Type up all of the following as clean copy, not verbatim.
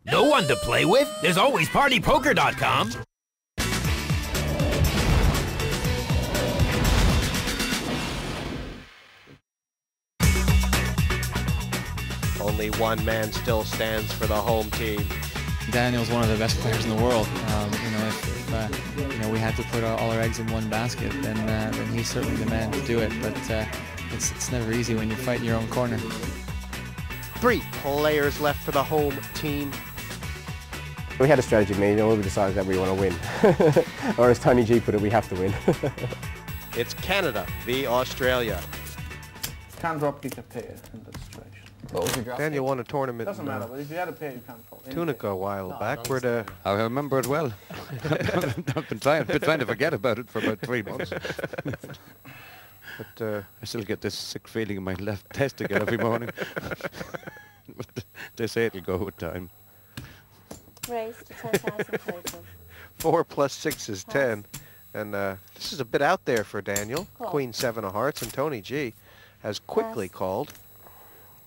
No one to play with? There's always PartyPoker.com. Only one man still stands for the home team. Daniel's one of the best players in the world. If we had to put all our eggs in one basket, then he's certainly the man to do it. But it's never easy when you fight in your own corner. 3 players left for the home team. We had a strategy meeting, we decided that we want to win. Or as Tony G put it, we have to win. It's Canada v Australia. Can't drop kick a pair in that situation. What was your drop Daniel kick? won a tournament Doesn't matter, but if you had a pair, you can't fold. Tunica a while back. Where the I remember it well. I've been trying to forget about it for about 3 months. But I still get this sick feeling in my left testicle every morning. But they say it'll go with time. Raised to 10,000 total. 4 plus 6 is 10. And this is a bit out there for Daniel. Cool. Queen 7 of hearts, and Tony G has quickly Pass. called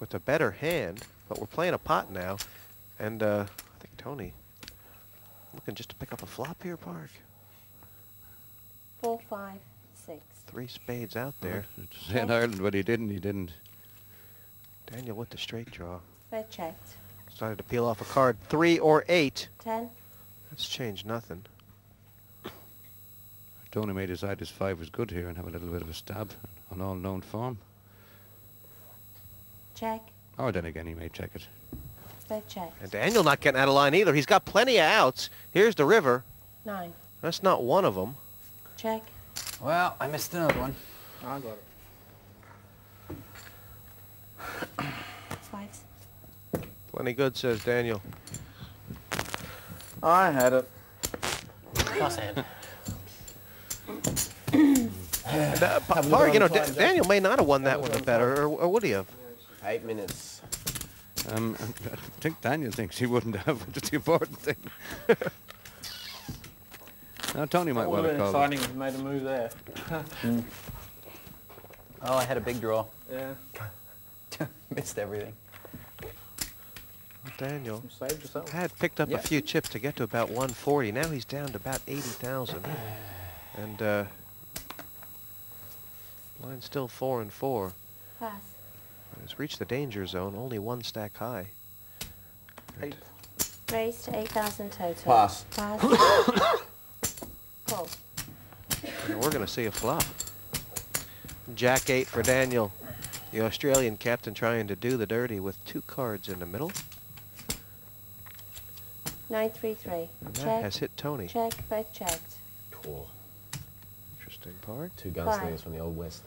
with a better hand. But we're playing a pot now. And I think Tony looking just to pick up a flop here, Park. 4, 5, 6. 3 spades out there. In Ireland, but he didn't. Daniel with the straight draw. Red checked. Started to peel off a card. 3 or 8. 10. That's changed nothing. Tony may decide his 5 was good here and have a little bit of a stab on all known form. Check. Or then again, he may check it. Red checked. And Daniel not getting out of line either. He's got plenty of outs. Here's the river. 9. That's not one of them. Check. Well, I missed another one. I got it. 5s. Plenty good, says Daniel. I had it. Plus head. And, Park, you know, Daniel may not have won that one the better, or would he have? 8 minutes. I think Daniel thinks he wouldn't have, which is the important thing. Now, Tony might well have called it. Exciting if you made a move there. Oh, I had a big draw. Yeah. Missed everything. Daniel You saved yourself. had picked up Yeah. a few chips to get to about 140. Now he's down to about 80,000. And line's still 4 and 4. Pass. He's reached the danger zone, only 1 stack high. 8. Raised to 8,000 total. Pass. Pass. Call. And we're going to see a flop. Jack 8 for Daniel. The Australian captain trying to do the dirty with 2 cards in the middle. 9, 3, 3. And that Check. has hit Tony. Check. Both checked. Cool. Interesting part. 2 Fine. gunslingers from the Old West.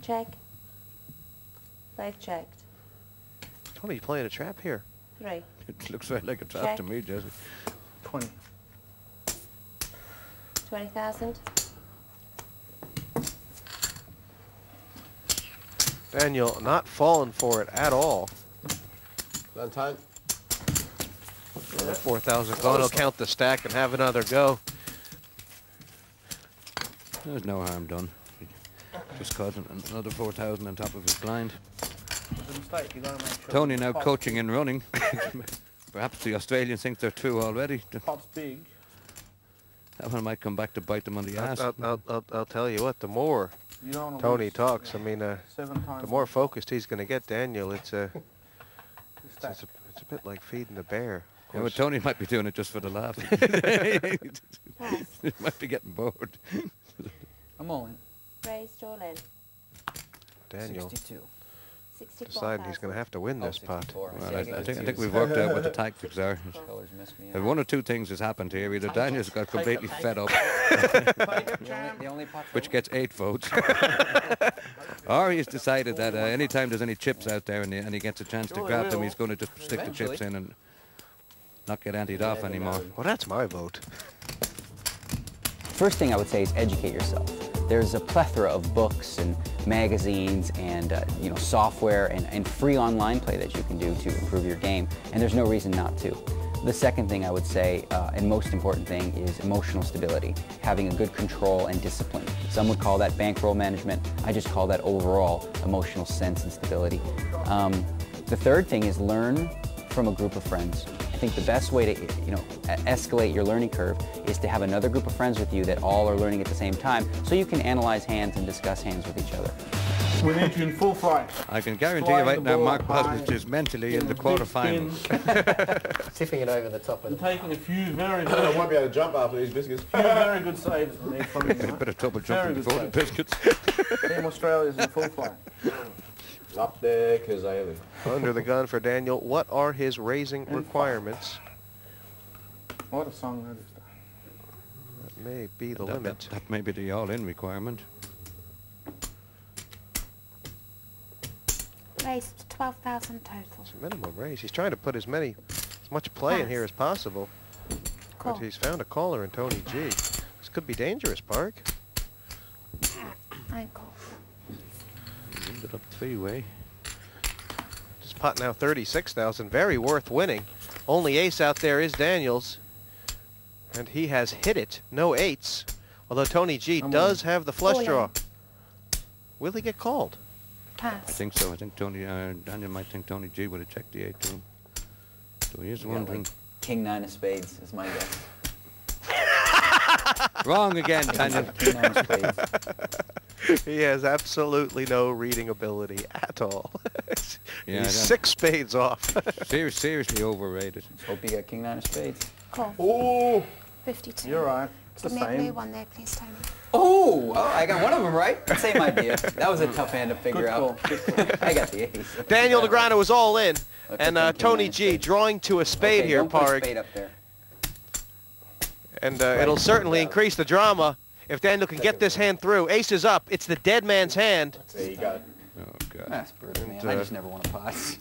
Check. Both checked. Tony playing a trap here. 3. It looks right like a trap Check. to me, Jesse. 20. 20,000. Daniel not falling for it at all. Done time. Another 4,000 gone. He'll count the stack and have another go. There's no harm done. Just causing another 4,000 on top of his blind. It's a mistake. You gotta make sure. Tony now Pot's coaching big. and running. Perhaps the Australians think they're through already. Pot's big. That one might come back to bite them on the ass. I'll tell you what, the more You don't wanna Tony lose talks, I mean, 7 times. the more focused he's going to get Daniel. It's a Stack. it's a bit like feeding the bear. Yeah, but Tony might be doing it just for the laugh. Pass. He might be getting bored. I'm all in. Raised all in. Daniel 62. 64,000. deciding he's going to have to win Oh, this pot. 64. Well, See, I get think confused. we've worked out what the tactics are. Colors missed me. One or two things has happened here. Either Daniel's got completely fed up, The only pot which gets 8 votes, or he's decided that anytime there's any chips out there and he gets a chance to grab them, he's going to just stick the chips in and not get antied off anymore. Well, that's my vote. First thing I would say is educate yourself. There's a plethora of books and magazines and software and free online play that you can do to improve your game, and there's no reason not to. The second thing I would say, and most important thing, is emotional stability, having a good control and discipline. Some would call that bankroll management. I just call that overall emotional sense and stability. The third thing is learn from a group of friends. I think the best way to, escalate your learning curve is to have another group of friends with you that all are learning at the same time, so you can analyze hands and discuss hands with each other. We need you in full flight. I can guarantee you right now, Mark Bosnich is mentally in the quarterfinals. Tipping it over the top of And taking a few very, I very, won't be able to jump after these biscuits. few very good saves from you. A bit of trouble jumping Very before the good biscuits. Team Australia's in full flight. Up there, Kazali. Under the gun for Daniel. What are his raising requirements? What a song that is. That may be the limit. That may be the all-in requirement. Raised 12,000 total. It's a minimum raise. He's trying to put as much play in here as possible. Call. But he's found a caller in Tony G. This could be dangerous, Park. I call. He ended up three-way. This pot now 36,000. Very worth winning. Only ace out there is Daniel's. And he has hit it. No eights. Although Tony G does have the flush draw. Will he get called? Pass. I think so. I think Daniel might think Tony G would have checked the 8 to him. So he is wondering. Like King 9 of spades is my guess. Wrong again, Daniel. King 9 of spades. He has absolutely no reading ability at all. Yeah, He's 6 spades off. Seriously overrated. Hope you got King 9 of spades. Call. Oh, 52. you're right. It's the Give me a blue same. one there, please, Tony. Oh, I got one of them right. Same idea. That was a tough hand to figure Good call. out. I got the ace. Daniel Negreanu was all in. Look And at King Tony 9 G spades. drawing to a spade Okay, here, don't put a Parg. spade up there. And it'll certainly increase the drama if Daniel can get this hand through. Ace is up. It's the dead man's hand. There you go. Oh, God. That's brutal, man. And, I just never want to pass.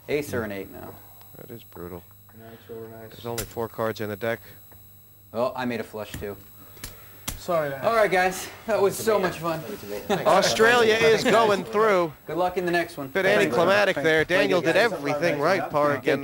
Ace or an 8 now. That is brutal. Nice, or nice. There's only 4 cards in the deck. Oh, I made a flush too. Sorry. All right, guys. That was so much fun. Australia is going through. Good luck in the next one. Bit anticlimactic there. Daniel did everything right, Parg, and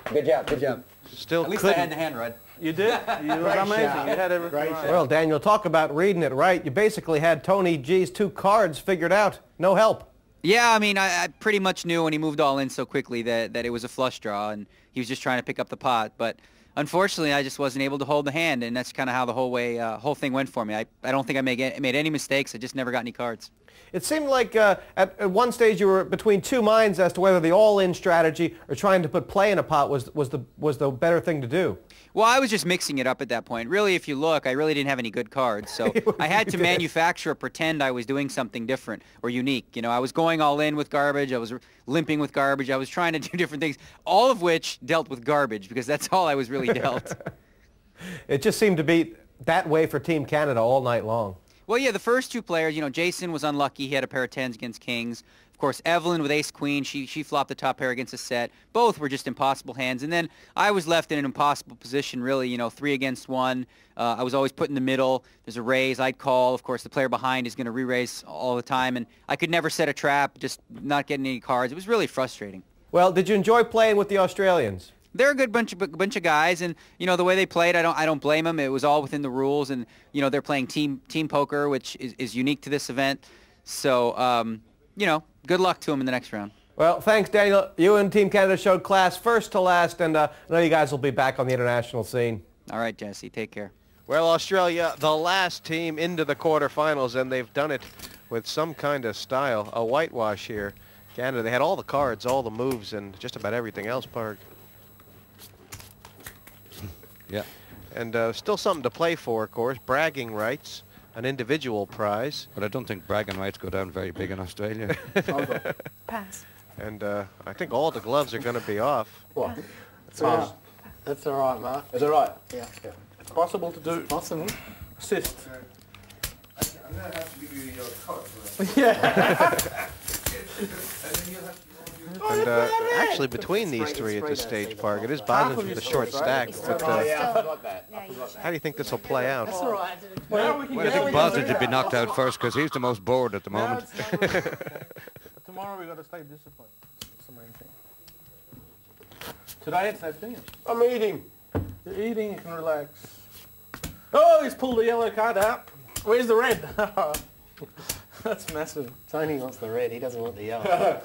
Good job. Good job. still At least I had couldn't. the hand, Rod. You did? You were amazing. You had everything right. Well, Daniel, talk about reading it right. You basically had Tony G's 2 cards figured out. No help. Yeah, I mean, I pretty much knew when he moved all in so quickly that it was a flush draw, and he was just trying to pick up the pot. But unfortunately, I just wasn't able to hold the hand, and that's kind of how the whole thing went for me. I don't think I made any mistakes. I just never got any cards. It seemed like at one stage you were between 2 minds as to whether the all-in strategy or trying to put play in a pot was the better thing to do. Well, I was just mixing it up at that point. Really, if you look, I really didn't have any good cards, so I had to manufacture or pretend I was doing something different or unique. You know, I was going all in with garbage. I was limping with garbage. I was trying to do different things, all of which dealt with garbage because that's all I was really dealt. It just seemed to be that way for Team Canada all night long. Well, yeah, the first 2 players, you know, Jason was unlucky. He had a pair of 10s against kings. Of course, Evelyn with ace-queen, she flopped the top pair against a set. Both were just impossible hands. And then I was left in an impossible position, really, you know, 3 against 1. I was always put in the middle. There's a raise. I'd call. Of course, the player behind is going to re-raise all the time. And I could never set a trap, just not getting any cards. It was really frustrating. Well, did you enjoy playing with the Australians? They're a good bunch of guys, and you know the way they played, I don't blame them. It was all within the rules, and you know they're playing team poker, which is unique to this event. So you know, good luck to them in the next round. Well, thanks, Daniel. You and Team Canada showed class first to last, and I know you guys will be back on the international scene. All right, Jesse, take care. Well, Australia, the last team into the quarterfinals, and they've done it with some kind of style. A whitewash here. Canada, they had all the cards, all the moves, and just about everything else, Parg. Yeah. And still something to play for, of course. Bragging rights, an individual prize. But I don't think bragging rights go down very big in Australia. Pass. And I think all the gloves are going to be off. What? That's all right. That's all right, Mark. Is that right? Yeah. It's possible to do. Possible. Assist. I'm going to have to give you your code for that. Yeah. And actually, between these 3 at this stage, Parg, it is Bosnich with a short stack. But I forgot that. how do you think this will play out? That's all right. Well, we can Well, I think Bosnich would be knocked out first because he's the most bored at the moment. Tomorrow we got to stay disciplined. That's the main thing. Today it's not finished. I'm eating. You're eating, you can relax. Oh, he's pulled the yellow card out. Where's the red? That's massive. Tony wants the red, he doesn't want the yellow.